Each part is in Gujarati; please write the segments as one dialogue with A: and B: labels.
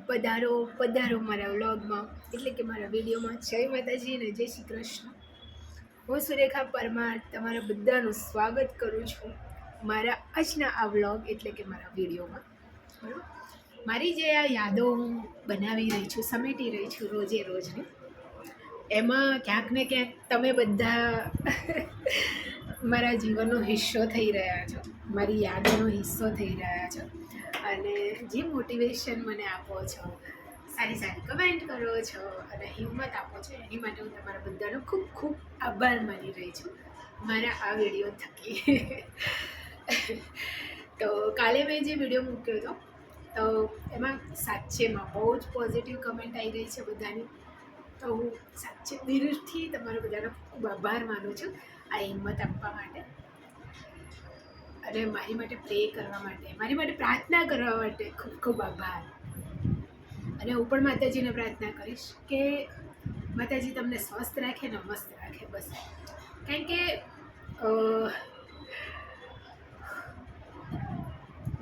A: પધારો પધારો મારા વ્લોગમાં, એટલે કે મારા વિડીયોમાં. જય માતાજી અને જય શ્રી કૃષ્ણ. હું સુરેખા પરમાર તમારા બધાનું સ્વાગત કરું છું મારા આજના આ વ્લોગ એટલે કે મારા વિડીયોમાં. બરાબર, મારી જે આ યાદો હું બનાવી રહી છું, સમેટી રહી છું રોજે રોજની, એમાં ક્યાંક ને ક્યાંક તમે બધા મારા જીવનનો હિસ્સો થઈ રહ્યા છો, મારી યાદોનો હિસ્સો થઈ રહ્યા છો, અને જે મોટિવેશન મને આપો છો, સારી સારી કમેન્ટ કરો છો અને હિંમત આપો છો, એની માટે હું તમારા બધાનો ખૂબ ખૂબ આભાર માની રહી છું મારા આ વિડીયો થકી. તો કાલે મેં જે વિડીયો મૂક્યો હતો તો એમાં સાચેમાં બહુ જ પોઝિટિવ કમેન્ટ આવી રહી છે બધાની. તો હું સાચે દિલથી તમારો બધાનો ખૂબ આભાર માનું છું આ હિંમત આપવા માટે અને મારી માટે પ્રે કરવા માટે, મારી માટે પ્રાર્થના કરવા માટે ખૂબ ખૂબ આભાર. અને હું પણ માતાજીને પ્રાર્થના કરીશ કે માતાજી તમને સ્વસ્થ રાખે ને મસ્ત રાખે, બસ. કારણ કે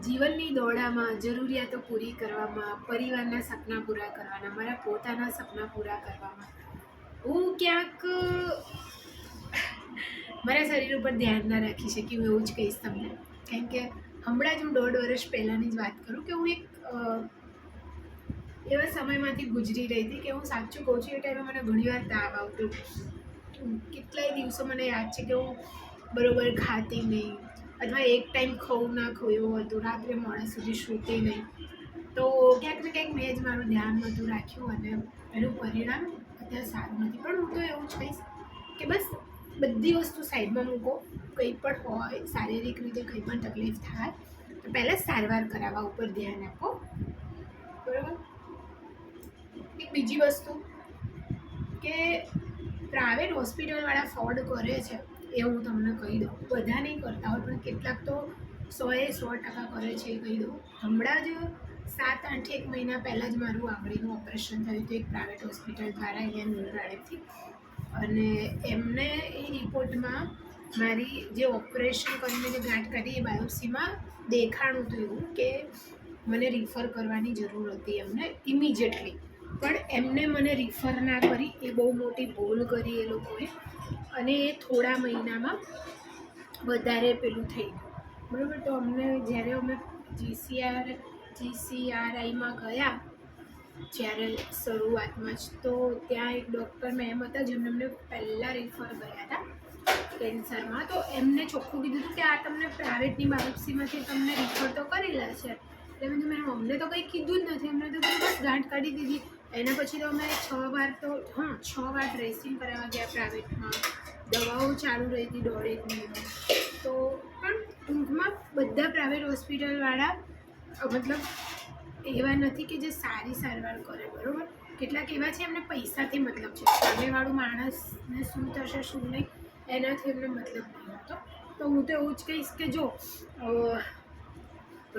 A: જીવનની દોડામાં, જરૂરિયાતો પૂરી કરવામાં, પરિવારના સપના પૂરા કરવાના, મારા પોતાના સપના પૂરા કરવામાં હું ક્યાંક મારા શરીર ઉપર ધ્યાન ના રાખી શકી. હું એવું જ કહીશ તમને, કારણ કે હમણાં જ હું 1.5 વર્ષ પહેલાંની જ વાત કરું કે હું એક એવા સમયમાંથી ગુજરી રહી હતી કે હું સાચું કહું છું, એ ટાઈમે મને ઘણીવાર તાવ આવતો. કેટલાય દિવસો મને યાદ છે કે હું બરોબર ખાતી નહીં, અથવા એક ટાઈમ ખવું ના ખવું એવું હતું, રાત્રે મોડા સુધી સૂતી નહીં. તો ક્યાંક ને ક્યાંક મેં જ મારું ધ્યાન નહોતું રાખ્યું અને એનું પરિણામ અત્યારે સારું નથી. પણ હું તો એવું જ કહીશ કે બસ બધી વસ્તુ સાઈડમાં મૂકો. કંઈ પણ હોય, શારીરિક રીતે કંઈ પણ તકલીફ થાય તો પહેલાં સારવાર કરાવવા ઉપર ધ્યાન આપો, બરાબર. એક બીજી વસ્તુ કે પ્રાઇવેટ હોસ્પિટલવાળા ફ્રોડ કરે છે એ હું તમને કહી દઉં. બધા નહીં કરતા હોય પણ કેટલાક તો 100% કરે છે, એ કહી દઉં. હમણાં જ 7-8 મહિના પહેલાં જ મારું આંગળીનું ઓપરેશન થયું હતું એક પ્રાઇવેટ હોસ્પિટલ દ્વારા અહીંયા ન્યુરાળેથી. અને એમને એ રિપોર્ટમાં મારી જે ઓપરેશન કરીને જે ગાંઠ કાઢી એ બાયોપ્સીમાં દેખાણું હતું એવું કે મને રિફર કરવાની જરૂર હતી એમને ઇમિજિએટલી. પણ એમને મને રિફર ના કરી, એ બહુ મોટી ભૂલ કરી એ લોકોએ. અને એ થોડા મહિનામાં વધારે પેલું થઈ ગયું, બરાબર. તો અમને જ્યારે અમે GCRIમાં ગયા જ્યારે શરૂઆતમાં જ, તો ત્યાં એક ડૉક્ટર મેમ હતા જેમને અમને પહેલાં રિફર કર્યા હતા કેન્સરમાં. તો એમને ચોખ્ખું કીધું હતું કે આ તમને પ્રાઇવેટની બાયોપ્સીમાંથી તમને રિફર તો કરેલા છે. એટલે મેં મેડમ અમને તો કંઈ કીધું જ નથી, અમને તો બસ ગાંઠ કાઢી દીધી. એના પછી તો અમે 6 વાર ડ્રેસિંગ કરાવવા ગયા પ્રાઇવેટમાં, દવાઓ ચાલુ રહી હતી 1.5 મહિનો. તો પણ ટૂંકમાં બધા પ્રાઇવેટ હોસ્પિટલવાળા મતલબ એવા નથી કે જે સારી સારવાર કરે, બરાબર. કેટલાક એવા છે એમને પૈસાથી મતલબ છે, સામેવાળું માણસને શું થશે શું નહીં એનાથી એમને મતલબ નહીં હોતો. તો હું તો એવું જ કહીશ કે જો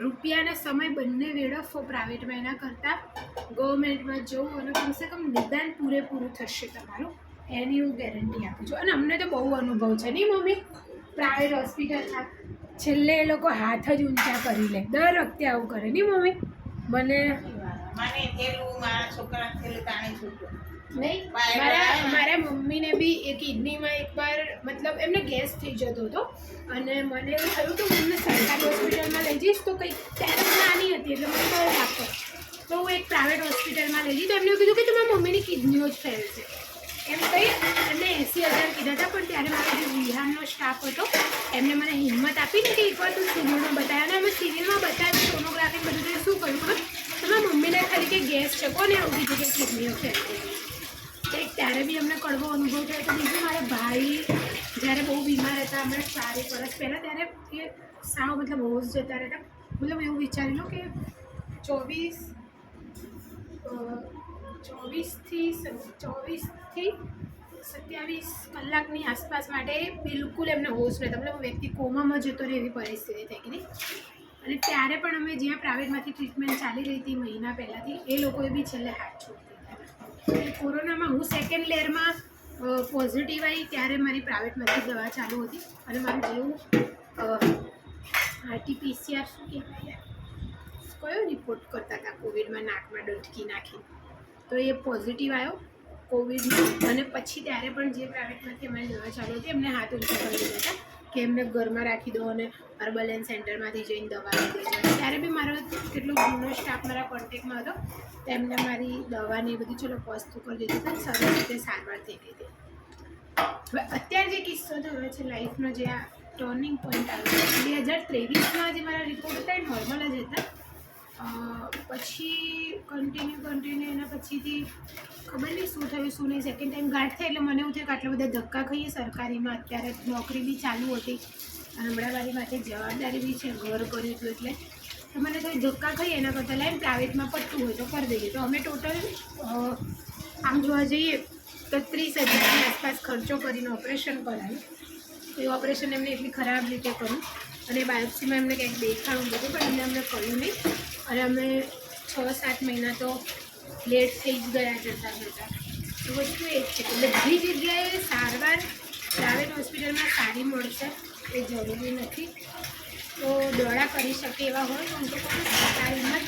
A: રૂપિયાના સમય બંને વેડફો પ્રાઇવેટમાં એના કરતાં ગવર્મેન્ટમાં જવું અને કમસે કમ નિદાન પૂરેપૂરું થશે તમારું, એની હું ગેરંટી આપું છું. અને અમને તો બહુ અનુભવ છે નહીં મમ્મી પ્રાઇવેટ હોસ્પિટલમાં. છેલ્લે એ લોકો હાથ જ ઊંચા કરી લે, દર વખતે આવું કરે નહીં મમ્મી. મારા મમ્મીને બી એ કિડનીમાં એકવાર મતલબ એમને ગેસ થઈ જતો હતો અને મને એવું થયું કે હું સરકારી હોસ્પિટલમાં લઈ જઈશ તો કંઈક ત્યારે નાની હતી એટલે મને બહુ લાગતો. તો હું એક પ્રાઇવેટ હોસ્પિટલમાં લઈ જઈ તો એમને કીધું કે તમારી મમ્મીની કિડનીઓ જ ફેલ છે એમ કહી એમને 80,000 કીધા હતા. પણ ત્યારે મારો જે વિહારનો સ્ટાફ હતો એમને મને હિંમત આપી ને કે એકવાર તું સિવિલમાં બતાવ્યા, અને અમે સિવિલમાં બતાવ્યું, સોનોગ્રાફી બધું. શું કર્યું ખબર, તમારા મમ્મીને ખાલી કે ગેસ છે, કોને એવું કીધું કે કિડનીઓ ફેલ થઈ ગઈ. ત્યારે બી અમને કડવો અનુભવ થયો. તો બીજું મારા ભાઈ જ્યારે બહુ બીમાર હતા હમણાં 4 વર્ષ પહેલાં, ત્યારે એ સાવ મતલબ હોશ જતા રહેતા. મતલબ એવું વિચારી લો કે 24થી 27 કલાકની આસપાસ માટે બિલકુલ એમને હોશ નહોતા. મતલબ વ્યક્તિ કોમામાં જતો રહે એવી પરિસ્થિતિ થઈ ગઈ. અને ત્યારે પણ અમે જ્યાં પ્રાઇવેટમાંથી ટ્રીટમેન્ટ ચાલી રહી હતી મહિના પહેલાંથી, એ લોકોએ બી છેલ્લે હાથ છોડી દીધા. કોરોનામાં હું સેકન્ડ લેયરમાં પોઝિટિવ આવી ત્યારે મારી પ્રાઇવેટમાંથી દવા ચાલુ હતી. અને મારું જેવું RT-PCR શું કહેવાય, કયો રિપોર્ટ કરતા હતા કોવિડમાં નાકમાં ડંઠકી નાખી, તો એ પોઝિટિવ આવ્યો કોવિડનો. અને પછી ત્યારે પણ જે પ્રાઇવેટમાંથી અમારી દવા ચાલુ હતી એમને હાથ ઊંચો કરી દીધા હતા કે એમને ઘરમાં રાખી દો અને હર્બલ એન્ડ સેન્ટરમાંથી જઈને દવા લઈ દેજો. ત્યારે બી મારો કેટલો જૂનો સ્ટાફ મારા કોન્ટેક્ટમાં હતો, તેમને મારી દવાની બધી ચલો વસ્તુ કરી દીધી હતી, સરસ રીતે સારવાર થઈ ગઈ હતી. હવે અત્યારે જે કિસ્સો થયો છે લાઈફનો, જે આ ટર્નિંગ પોઈન્ટ આવ્યો 2023માં જે મારા રિપોર્ટ હતા એ નોર્મલ જ હતા. પછી કન્ટિન્યુ એના પછીથી ખબર નહીં શું થયું શું નહીં. સેકન્ડ ટાઈમ ગાંઠ થાય એટલે મને એવું થયું કે આટલા બધા ધક્કા ખાઈએ સરકારીમાં, અત્યારે નોકરી બી ચાલુ હતી અને હમણાં મારી માટે જવાબદારી બી છે, ઘર કર્યું હતું, એટલે તો મને થોડી ધક્કા ખાઈએ એના કરતાં લાઈન પ્રાઇવેટમાં પડતું હોય તો કરી દઈએ. તો અમે ટોટલ આમ જોવા જઈએ તો 30,000ની આસપાસ ખર્ચો કરીને ઓપરેશન કરાવ્યું. તો એ ઓપરેશન એમને એટલી ખરાબ રીતે કર્યું અને બાયોપ્સીમાં એમને કંઈક દેખાડવું બધું, પણ અમને કહ્યું નહીં અને અમે 6-7 મહિના તો લેટ થઈ જ ગયા જતાં. તો વસ્તુ એ જ છે કે બધી જગ્યાએ સારવાર પ્રાઇવેટ હોસ્પિટલમાં સારી મળશે એ જરૂરી નથી. તો દોડા કરી શકે એવા હોય તો હું તો કહું સરકારીમાં જ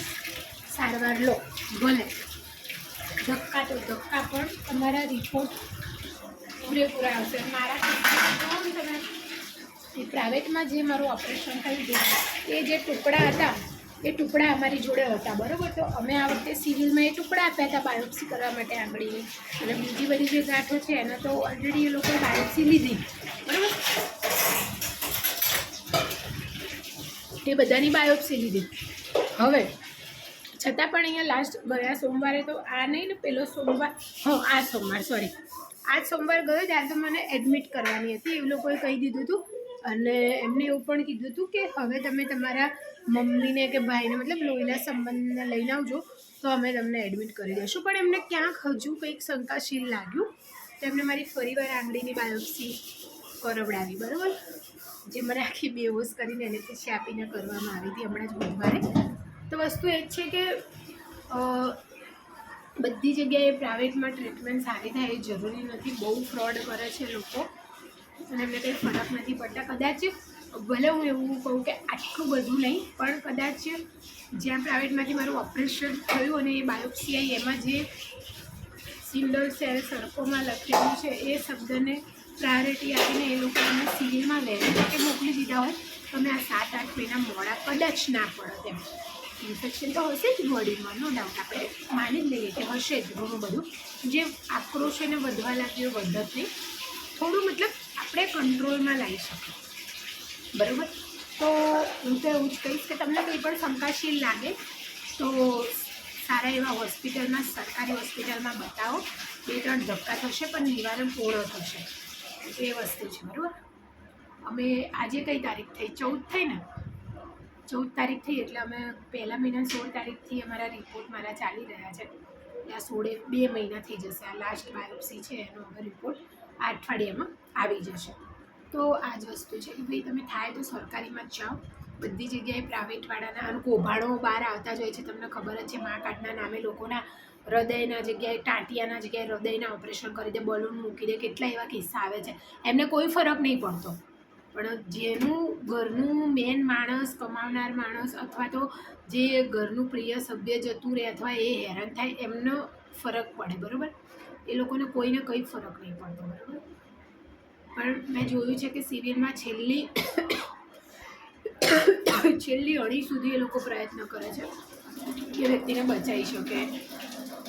A: સારવાર લો. ભલે ધક્કા તો ધક્કા પણ તમારા રિપોર્ટ પૂરેપૂરા આવશે. મારા તમે એ પ્રાઇવેટમાં જે મારું ઓપરેશન થયું હતું એ જે ટુકડા હતા એ ટુકડા અમારી જોડે હતા, બરાબર. તો અમે આ વખતે સિવિલમાં એ ટુકડા આપ્યા હતા બાયોપ્સી કરવા માટે આંગળીની, અને બીજી બધી જે ગાંઠો છે એના તો ઓલરેડી એ લોકોએ બાયોપ્સી લીધી, બરાબર. એ બધાની બાયોપ્સી લીધી. હવે છતાં પણ અહીંયા લાસ્ટ ગયા સોમવારે, તો આ નહીં ને પેલો સોમવાર, આ સોમવાર સોરી, આ સોમવાર ગયો ત્યારે તો મને એડમિટ કરવાની હતી. એ લોકોએ કહી દીધું હતું અને એમને એવું પણ કીધું હતું કે હવે તમે તમારા મમ્મીને કે ભાઈને મતલબ લોહીના સંબંધને લઈને આવજો તો અમે તમને એડમિટ કરી દઈશું. પણ એમને ક્યાંક હજુ કંઈક શંકાશીલ લાગ્યું તો એમને મારી ફરીવાર આંગળીની બાયોપ્સી કરાવડાવી, બરાબર. જે મને આખી બેહોશ કરીને એને પછી આપીને કરવામાં આવી હતી હમણાં જ બુધવારે. તો વસ્તુ એ જ છે કે બધી જગ્યાએ પ્રાઇવેટમાં ટ્રીટમેન્ટ સારી થાય એ જરૂરી નથી. બહુ ફ્રોડ કરે છે લોકો અને એમને કંઈ ફરક નથી પડતા. કદાચ ભલે હું એવું કહું કે આટલું બધું નહીં, પણ કદાચ જ્યાં પ્રાઇવેટમાંથી મારું ઓપરેશન થયું અને એ બાયોપ્સી આવી એમાં જે સિંગલ સેલ સર્કોમાં લખેલું છે એ શબ્દને પ્રાયોરિટી આપીને એ લોકો અમને સિવિલમાં વહેલી તકે મોકલી દીધા હોય તો અમે આ 7-8 મહિના મોડા કદાચ ના પડત. એમ ઇન્ફેક્શન તો હશે જ બોડીમાં, નો ડાઉટ, આપણે માની જ લઈએ કે હશે જ ઘણું બધું. જે આક્રોશ એને વધવા લાગ્યો વધત નહીં, થોડું મતલબ આપણે કંટ્રોલમાં લાવી શકીએ, બરાબર. તો હું તો એવું જ કહીશ કે તમને કંઈ પણ શંકાશીલ લાગે તો સારા એવા હોસ્પિટલમાં, સરકારી હોસ્પિટલમાં બતાવો. 2-3 ધક્કા થશે પણ નિવારણ પૂર્ણ થશે, એ વસ્તુ છે, બરાબર. અમે આજે કઈ તારીખ થઈ? 14 થઈ ને? 14 તારીખ થઈ એટલે અમે પહેલા મહિના 16 તારીખથી અમારા રિપોર્ટ મારા ચાલી રહ્યા છે. આ 2 મહિના થઈ જશે. આ લાસ્ટ બાયોપ્સી છે એનો હવે રિપોર્ટ આ અઠવાડિયામાં આવી જશે. તો આ જ વસ્તુ છે કે ભાઈ તમે થાય તો સરકારીમાં જ જાઓ. બધી જગ્યાએ પ્રાઇવેટવાળાના અને કૌભાંડો બહાર આવતા જ હોય છે, તમને ખબર જ છે. મા કાર્ડના નામે લોકોના હૃદયના જગ્યાએ, ટાંટિયાના જગ્યાએ હૃદયના ઓપરેશન કરી દે, બલૂન મૂકી દે, કેટલા એવા કિસ્સા આવે છે. એમને કોઈ ફરક નહીં પડતો, પણ જેનું ઘરનું મેન માણસ, કમાવનાર માણસ અથવા તો જે ઘરનું પ્રિય સભ્ય જતું રહે અથવા એ હેરાન થાય એમનો ફરક પડે, બરાબર. એ લોકોને કોઈને કંઈ ફરક નહીં પડતો, બરાબર. પણ મેં જોયું છે કે સિવિલમાં છેલ્લી અણી સુધી એ લોકો પ્રયત્ન કરે છે કે વ્યક્તિને બચાવી શકે,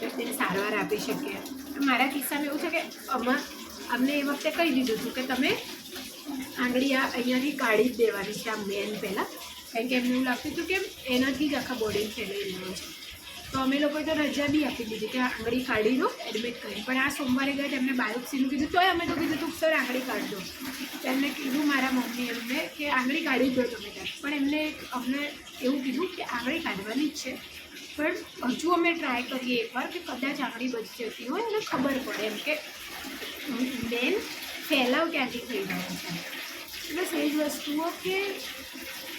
A: વ્યક્તિને સારવાર આપી શકે. મારા કિસ્સામાં એવું છે કે અમને એ વખતે કહી દીધું હતું કે તમે આંગળી અહીંયાથી કાઢી જ દેવાની છે, આ મેન પહેલાં, કારણ કે એમને એવું લાગતું હતું કે એનાથી જ આખા બોડી ફેલાઈ રહ્યો છે. તો અમે લોકોએ તો રજા બી આપી દીધી કે આંગળી કાઢી દો, એડમિટ કરી. પણ આ સોમવારે ગયા તેમને બાયોપ્સીનું કીધું તોય અમે તો કીધું તું સર આંગળી કાઢી દો. એમને કીધું મારા મમ્મી એમને કે આંગળી કાઢી દો તમે ત્યાં. પણ એમને અમને એવું કીધું કે આંગળી કાઢવાની જ છે, પણ હજુ અમે ટ્રાય કરીએ એકવાર કે કદાચ આંગળી બચી જતી હોય અને ખબર પડે એમ કે મેન ફેલાવ ક્યાંથી થઈ રહ્યો છે. બસ એ જ વસ્તુઓ કે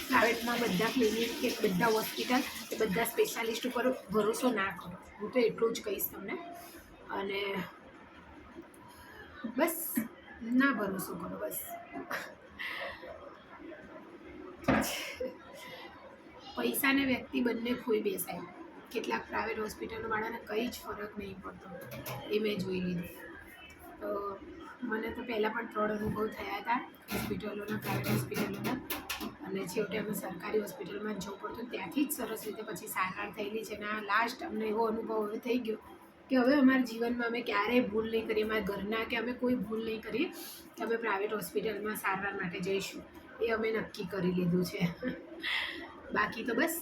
A: પ્રાઇવેટમાં બધા ક્લિનિક કે બધા હોસ્પિટલ કે બધા સ્પેશિયાલિસ્ટ ઉપર ભરોસો ના કરો. હું તો એટલું જ કહીશ તમને. અને બસ ના ભરોસો કરો, બસ. પૈસા ને વ્યક્તિ બંને ખોઈ બેસાય. કેટલાક પ્રાઇવેટ હોસ્પિટલવાળાને કંઈ જ ફરક નહીં પડતો, એ મેં જોઈ લીધું. તો મને તો પહેલાં પણ 3 અનુભવ થયા હતા હોસ્પિટલોના, પ્રાઇવેટ હોસ્પિટલોના, અને છેવટે અમે સરકારી હોસ્પિટલમાં જ જવું પડતું. ત્યાંથી જ સરસ રીતે પછી સારવાર થયેલી છે. અને આ લાસ્ટ અમને એવો અનુભવ હવે થઈ ગયો કે હવે અમારા જીવનમાં અમે ક્યારેય ભૂલ નહીં કરીએ, અમારા ઘરના કે અમે કોઈ ભૂલ નહીં કરીએ કે અમે પ્રાઇવેટ હોસ્પિટલમાં સારવાર માટે જઈશું. એ અમે નક્કી કરી લીધું છે. બાકી તો બસ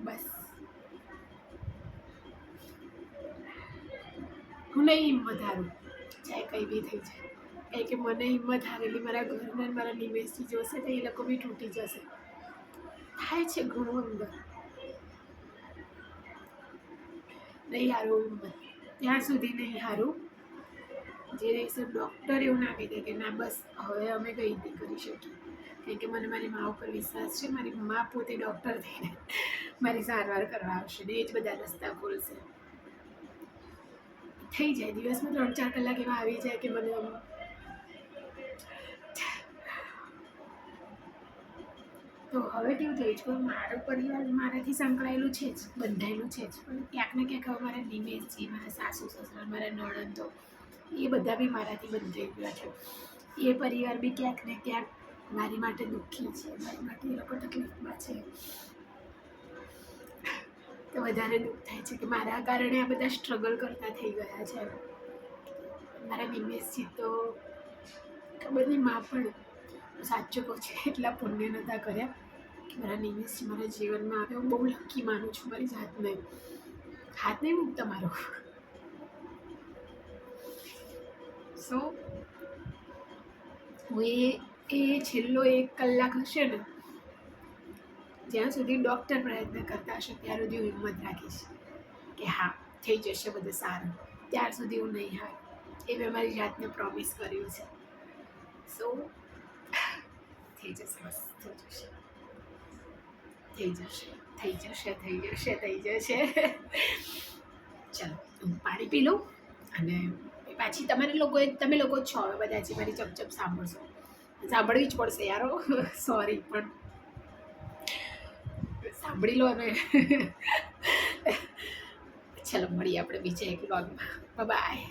A: બસ હું નહીં હિંમત હારું, ચાહે કંઈ બી થઈ જાય. કારણ કે મને હિંમત હારેલી મારા ઘરના મારા નિમેશજી જોશે તો એ લોકો બી તૂટી જશે. થાય છે ઘણું અંદર, નહીં હારું હિંમત, ત્યાં સુધી નહીં હારું જે રહેશે. ડૉક્ટર એવું ના કહી દે કે ના બસ હવે અમે કંઈ નહીં કરી શકીએ. કારણ કે મને મારી મા ઉપર વિશ્વાસ છે. મારી મા પોતે ડૉક્ટર થઈને મારી સારવાર કરવા આવશે ને એ જ બધા રસ્તા ખોલશે. થઈ જાય દિવસમાં 3-4 કલાક એવા આવી જાય કે મને તો હવે કેવું થયું છે, મારો પરિવાર મારાથી સંકળાયેલું છે જ, બંધાયેલું છે જ, પણ ક્યાંક ને ક્યાંક હવે મારા નિમેશજી, મારા સાસુ સસરા, મારા નણંદો એ બધા બી મારાથી બંધાઈ ગયા છે. એ પરિવાર બી ક્યાંક ને ક્યાંક મારી માટે દુઃખી છે, મારી માટે એ લોકો તકલીફમાં છે. તો વધારે દુઃખ થાય છે કે મારા કારણે આ બધા સ્ટ્રગલ કરતા થઈ ગયા છે. મારા નિમેશજી તો ખબર નહીં, મા પણ સાચું કહું છું એટલા પુણ્ય નહોતા કર્યા. મારા નિમેશજી મારા જીવનમાં આવે, હું બહુ લકી માનું છું મારી જાતને. હાથ નહીં મૂકતા મારો. સો હું એ છેલ્લો 1 કલાક હશે ને, જ્યાં સુધી ડૉક્ટર પ્રયત્ન કરતા હશે ત્યાં સુધી હું હિંમત રાખીશ કે હા થઈ જશે બધું સારું. ત્યાર સુધી હું નહીં હાર, એ મેં મારી જાતને પ્રોમિસ કર્યું છે. સો થઈ જશે, બસ થઈ જશે, થઈ જશે, થઈ જશે, થઈ જશે, થઈ જશે. ચાલો હું પાણી પી લઉં અને પાછી તમે લોકો જ છો હવે બધા જે મારી ચપચપ સાંભળશો, સાંભળવી જ પડશે યારો, સોરી પણ સાંભળી લો ને. ચાલો મળીએ આપણે બીજા એક વ્લોગમાં. બાય.